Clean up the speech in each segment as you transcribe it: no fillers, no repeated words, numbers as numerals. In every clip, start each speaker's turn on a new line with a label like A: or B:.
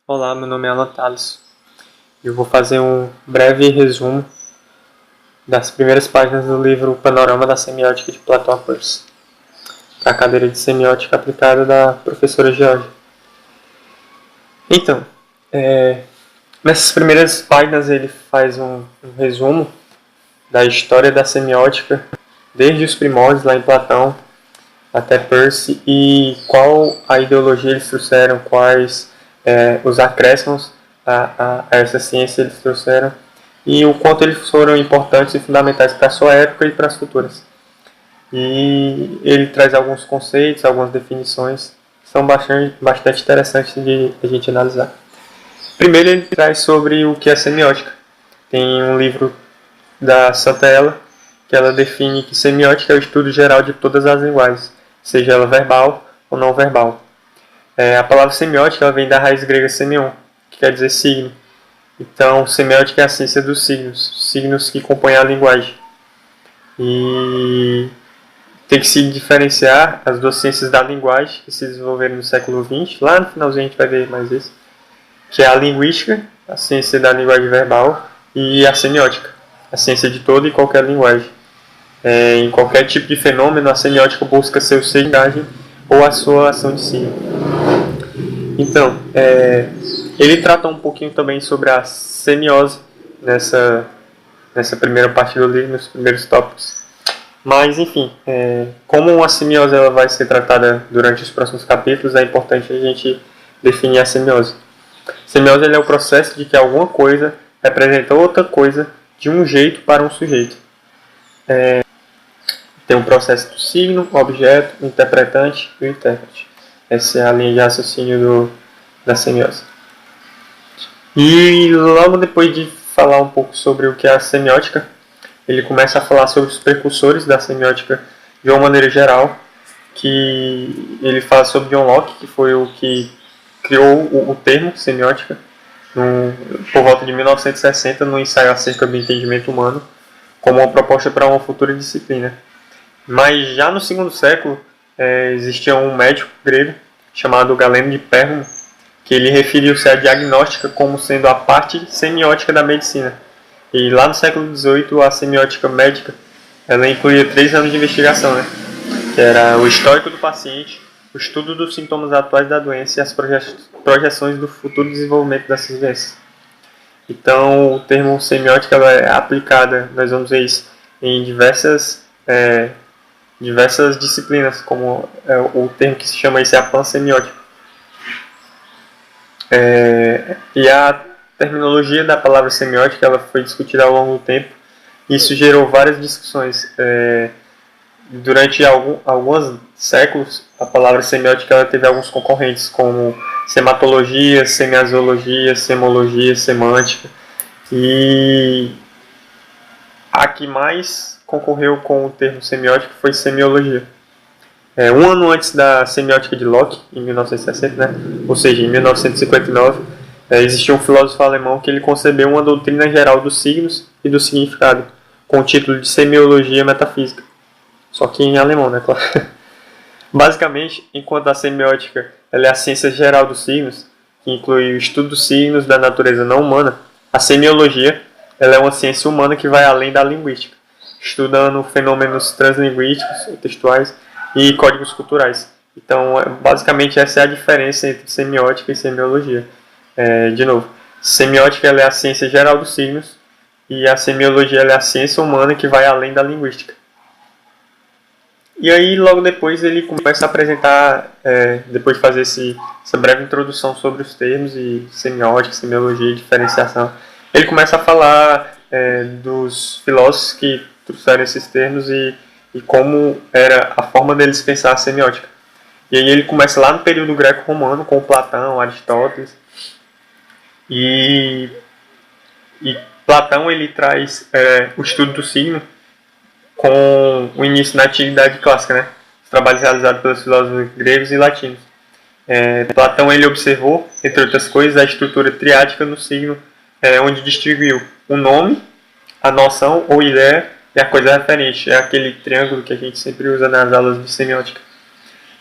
A: Olá, meu nome é Alan Thales. Eu vou fazer um breve resumo das primeiras páginas do livro Panorama da Semiótica de Platão Peirce, para a cadeira de Semiótica aplicada da professora Georgia. Então, nessas primeiras páginas ele faz um resumo da história da semiótica, desde os primórdios lá em Platão até Peirce, e qual a ideologia eles trouxeram, quais os acréscimos a essa ciência eles trouxeram, e o quanto eles foram importantes e fundamentais para a sua época e para as futuras. E ele traz alguns conceitos, algumas definições que são bastante interessantes de a gente analisar. Primeiro ele traz sobre o que é semiótica. Tem um livro da Santa Ela que ela define que semiótica é o estudo geral de todas as linguagens, seja ela verbal ou não verbal. A palavra semiótica ela vem da raiz grega semion, que quer dizer signo. Então, semiótica é a ciência dos signos que compõem a linguagem. E tem que se diferenciar as duas ciências da linguagem que se desenvolveram no século XX. Lá no finalzinho a gente vai ver mais isso. Que é a linguística, a ciência da linguagem verbal, e a semiótica, a ciência de toda e qualquer linguagem. Em qualquer tipo de fenômeno, a semiótica busca seu significado ou a sua ação de si. Então, ele trata um pouquinho também sobre a semiose nessa primeira parte do livro, nos primeiros tópicos. Mas, enfim, como a semiose ela vai ser tratada durante os próximos capítulos, é importante a gente definir a semiose. Semiose é o processo de que alguma coisa representa outra coisa de um jeito para um sujeito. Tem um processo do signo, objeto, o interpretante e o intérprete. Essa é a linha de raciocínio da semiose. E logo depois de falar um pouco sobre o que é a semiótica, ele começa a falar sobre os precursores da semiótica de uma maneira geral, que ele fala sobre John Locke, que foi o que criou o termo semiótica, por volta de 1960, no ensaio acerca do entendimento humano, como uma proposta para uma futura disciplina. Mas já no segundo século, existia um médico grego chamado Galeno de Pérgamo, que ele referiu-se à diagnóstica como sendo a parte semiótica da medicina. E lá no século XVIII, a semiótica médica ela incluía 3 anos de investigação, né? Que era o histórico do paciente, o estudo dos sintomas atuais da doença e as projeções do futuro desenvolvimento dessas doenças. Então, o termo semiótica ela é aplicada, nós vamos ver isso, em diversas disciplinas, como o termo que se chama isso é a pansemiótica. E a terminologia da palavra semiótica ela foi discutida ao longo do tempo. Isso gerou várias discussões. Durante alguns séculos, a palavra semiótica ela teve alguns concorrentes, como sematologia, semiasiologia, semologia, semântica. E a que mais concorreu com o termo semiótica foi semiologia. Um ano antes da semiótica de Locke, em 1960, né? Ou seja, em 1959, existia um filósofo alemão que ele concebeu uma doutrina geral dos signos e do significado, com o título de Semiologia Metafísica. Só que em alemão, né? Claro. Basicamente, enquanto a semiótica ela é a ciência geral dos signos, que inclui o estudo dos signos da natureza não humana, a semiologia ela é uma ciência humana que vai além da linguística, estudando fenômenos translinguísticos, textuais e códigos culturais. Então, basicamente, essa é a diferença entre semiótica e semiologia. De novo, semiótica ela é a ciência geral dos signos e a semiologia ela é a ciência humana que vai além da linguística. E aí, logo depois, ele começa a apresentar, depois de fazer essa breve introdução sobre os termos e semiótica, semiologia e diferenciação, ele começa a falar dos filósofos que trouxeram esses termos e como era a forma deles pensar a semiótica. E aí ele começa lá no período greco-romano, com Platão, Aristóteles. E Platão ele traz o estudo do signo com o início na Antiguidade Clássica, né? Os trabalhos realizados pelos filósofos gregos e latinos. Platão ele observou, entre outras coisas, a estrutura triádica no signo, onde distribuiu o nome, a noção ou ideia e a coisa referente. É aquele triângulo que a gente sempre usa nas aulas de semiótica.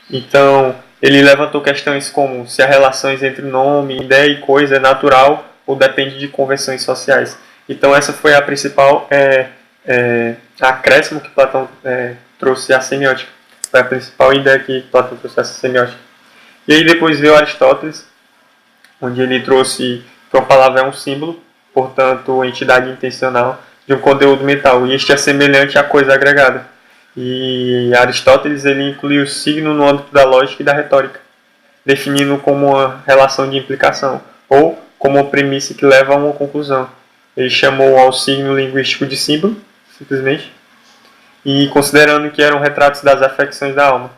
A: Então, ele levantou questões como se as relações entre nome, ideia e coisa é natural ou depende de convenções sociais. Então essa foi a principal acréscimo que Platão trouxe à semiótica. Foi a principal ideia que Platão trouxe à semiótica. E aí depois veio Aristóteles, onde ele trouxe que uma palavra é um símbolo, portanto, entidade intencional de um conteúdo mental, e este é semelhante à coisa agregada. E Aristóteles ele inclui o signo no âmbito da lógica e da retórica, definindo como uma relação de implicação, ou como uma premissa que leva a uma conclusão. Ele chamou ao signo linguístico de símbolo, simplesmente, e considerando que eram retratos das afecções da alma.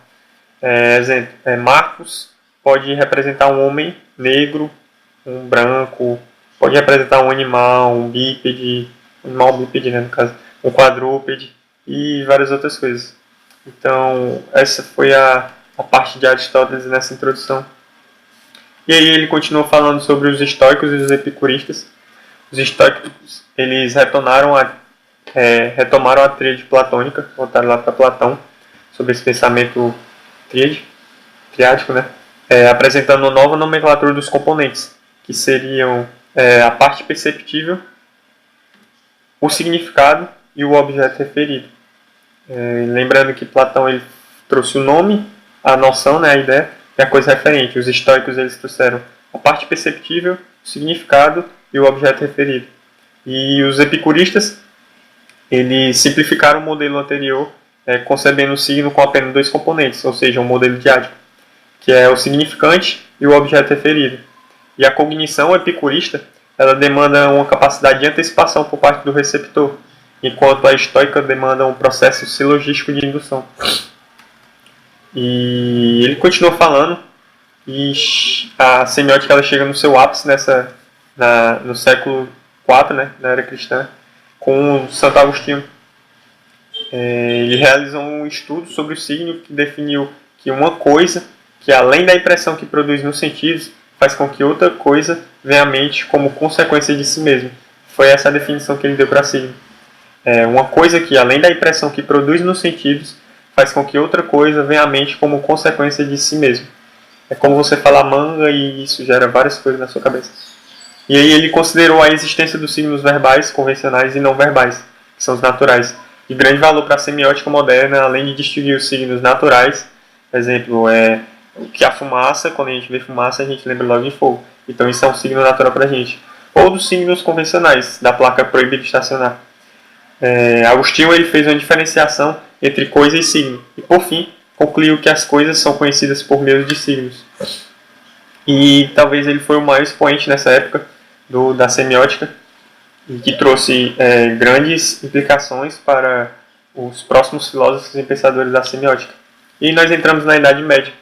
A: Exemplo, Marcos pode representar um homem negro, um branco, pode representar um animal, um bípede, no caso, um quadrúpede e várias outras coisas. Então, essa foi a parte de Aristóteles nessa introdução. E aí ele continuou falando sobre os estoicos e os epicuristas. Os estoicos, eles retomaram a tríade platônica, voltaram lá para Platão, sobre esse pensamento triádico, né? Apresentando uma nova nomenclatura dos componentes, que seriam a parte perceptível, o significado e o objeto referido. Lembrando que Platão ele trouxe o nome, a noção, né, a ideia, e a coisa referente. Os estoicos eles trouxeram a parte perceptível, o significado e o objeto referido. E os epicuristas eles simplificaram o modelo anterior, concebendo o signo com apenas dois componentes, ou seja, um modelo diádico, que é o significante e o objeto referido. E a cognição epicurista ela demanda uma capacidade de antecipação por parte do receptor, enquanto a estoica demanda um processo silogístico de indução. E ele continua falando, e a semiótica ela chega no seu ápice no século IV, né, na era cristã, com Santo Agostinho. Ele realizou um estudo sobre o signo que definiu que uma coisa, que além da impressão que produz nos sentidos, faz com que outra coisa venha à mente como consequência de si mesmo. Foi essa a definição que ele deu para signo. Uma coisa que, além da impressão que produz nos sentidos, faz com que outra coisa venha à mente como consequência de si mesmo. É como você falar manga e isso gera várias coisas na sua cabeça. E aí ele considerou a existência dos signos verbais, convencionais e não verbais, que são os naturais, de grande valor para a semiótica moderna, além de distinguir os signos naturais. Por exemplo, que a fumaça, quando a gente vê fumaça, a gente lembra logo de fogo. Então isso é um signo natural para a gente. Ou dos signos convencionais, da placa proibido estacionar. Agostinho ele fez uma diferenciação entre coisa e signo. E por fim, concluiu que as coisas são conhecidas por meio de signos. E talvez ele foi o maior expoente nessa época da semiótica, e que trouxe grandes implicações para os próximos filósofos e pensadores da semiótica. E nós entramos na Idade Média.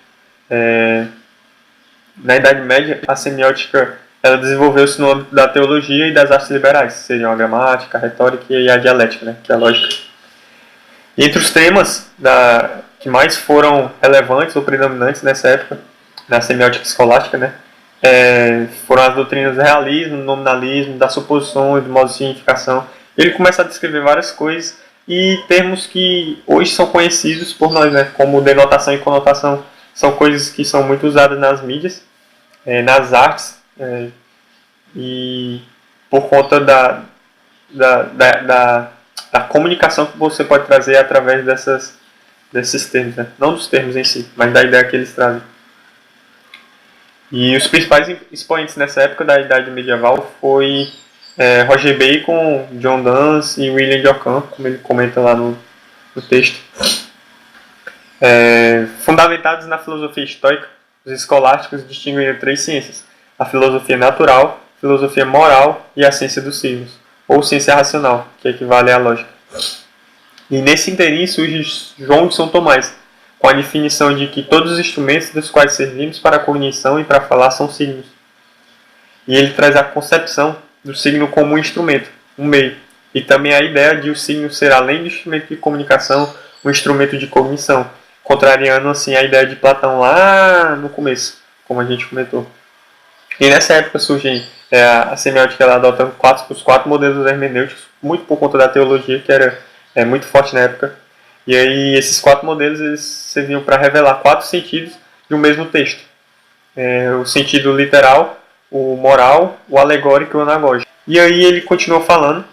A: Na Idade Média, a semiótica ela desenvolveu-se no âmbito da teologia e das artes liberais, que seriam a gramática, a retórica e a dialética, né, que é a lógica. E entre os temas que mais foram relevantes ou predominantes nessa época, na semiótica escolástica, né, foram as doutrinas do realismo, do nominalismo, das suposições, do modo de significação. Ele começa a descrever várias coisas e termos que hoje são conhecidos por nós, né, como denotação e conotação. São coisas que são muito usadas nas mídias, nas artes, e por conta da comunicação que você pode trazer através desses termos, né? Não dos termos em si, mas da ideia que eles trazem. E os principais expoentes nessa época da Idade Medieval foi Roger Bacon, John Donne e William de Ockham, como ele comenta lá no texto. Fundamentados na filosofia estoica, os escolásticos distinguem três ciências: a filosofia natural, a filosofia moral e a ciência dos signos, ou ciência racional, que equivale à lógica. E nesse interim surge João de São Tomás, com a definição de que todos os instrumentos dos quais servimos para a cognição e para falar são signos. E ele traz a concepção do signo como um instrumento, um meio, e também a ideia de o signo ser, além do instrumento de comunicação, um instrumento de cognição, contrariando assim a ideia de Platão lá no começo, como a gente comentou. E nessa época surge a semiótica, ela adota os quatro modelos hermenêuticos, muito por conta da teologia, que era muito forte na época. E aí esses quatro modelos eles serviam para revelar quatro sentidos de um mesmo texto. O sentido literal, o moral, o alegórico e o anagógico. E aí ele continua falando,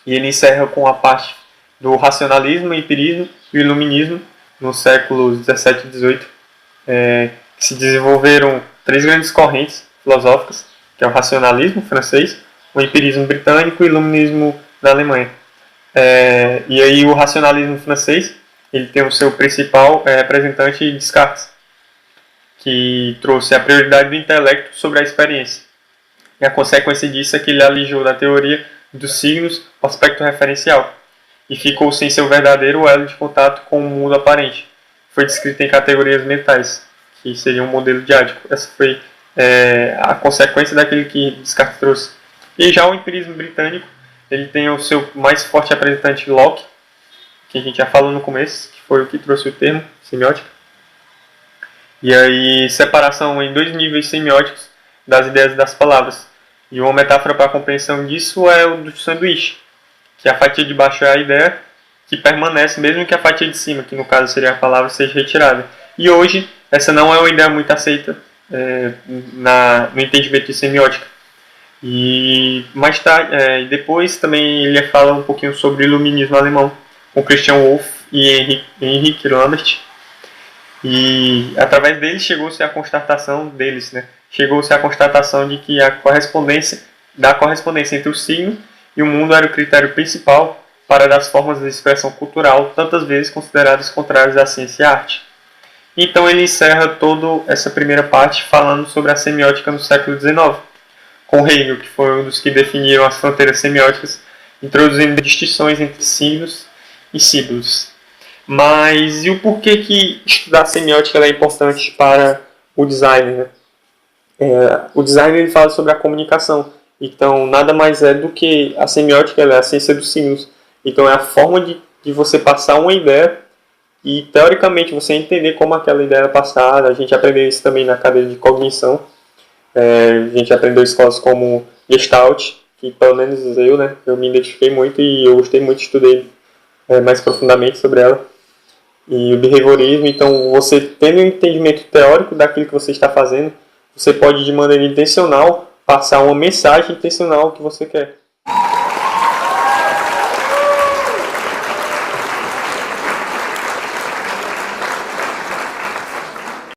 A: e ele encerra com a parte do racionalismo, empirismo e o iluminismo, nos séculos 17 e 18, que se desenvolveram três grandes correntes filosóficas, que é o racionalismo francês, o empirismo britânico e o iluminismo da Alemanha. E aí o racionalismo francês, ele tem o seu principal representante Descartes, que trouxe a prioridade do intelecto sobre a experiência. E a consequência disso é que ele alijou da teoria dos signos o aspecto referencial e ficou sem seu verdadeiro elo de contato com o mundo aparente. Foi descrito em categorias mentais, que seria um modelo diádico. Essa foi a consequência daquele que Descartes trouxe. E já o empirismo britânico, ele tem o seu mais forte representante Locke, que a gente já falou no começo, que foi o que trouxe o termo semiótica. E aí, separação em dois níveis semióticos das ideias e das palavras. E uma metáfora para a compreensão disso é o do sanduíche, que a fatia de baixo é a ideia que permanece, mesmo que a fatia de cima, que no caso seria a palavra, seja retirada. E hoje, essa não é uma ideia muito aceita no entendimento de semiótica. E mais tarde, depois também ele fala um pouquinho sobre o iluminismo alemão, com Christian Wolff e Henrik Lambert. E através deles chegou-se à constatação de que a correspondência entre o signo e o mundo era o critério principal para das formas de expressão cultural, tantas vezes consideradas contrárias à ciência e à arte. Então ele encerra toda essa primeira parte falando sobre a semiótica no século XIX, com Hegel, que foi um dos que definiram as fronteiras semióticas, introduzindo distinções entre signos e símbolos. Mas e o porquê que estudar semiótica é importante para o designer? O designer ele fala sobre a comunicação. Então, nada mais é do que a semiótica, ela é a ciência dos signos. Então, é a forma de você passar uma ideia e, teoricamente, você entender como aquela ideia é passada. A gente aprendeu isso também na cadeira de cognição. A gente aprendeu escolas como Gestalt, que pelo menos eu me identifiquei muito e eu gostei muito, estudei mais profundamente sobre ela. E o behaviorismo, então você tendo um entendimento teórico daquilo que você está fazendo, você pode de maneira intencional passar uma mensagem intencional que você quer.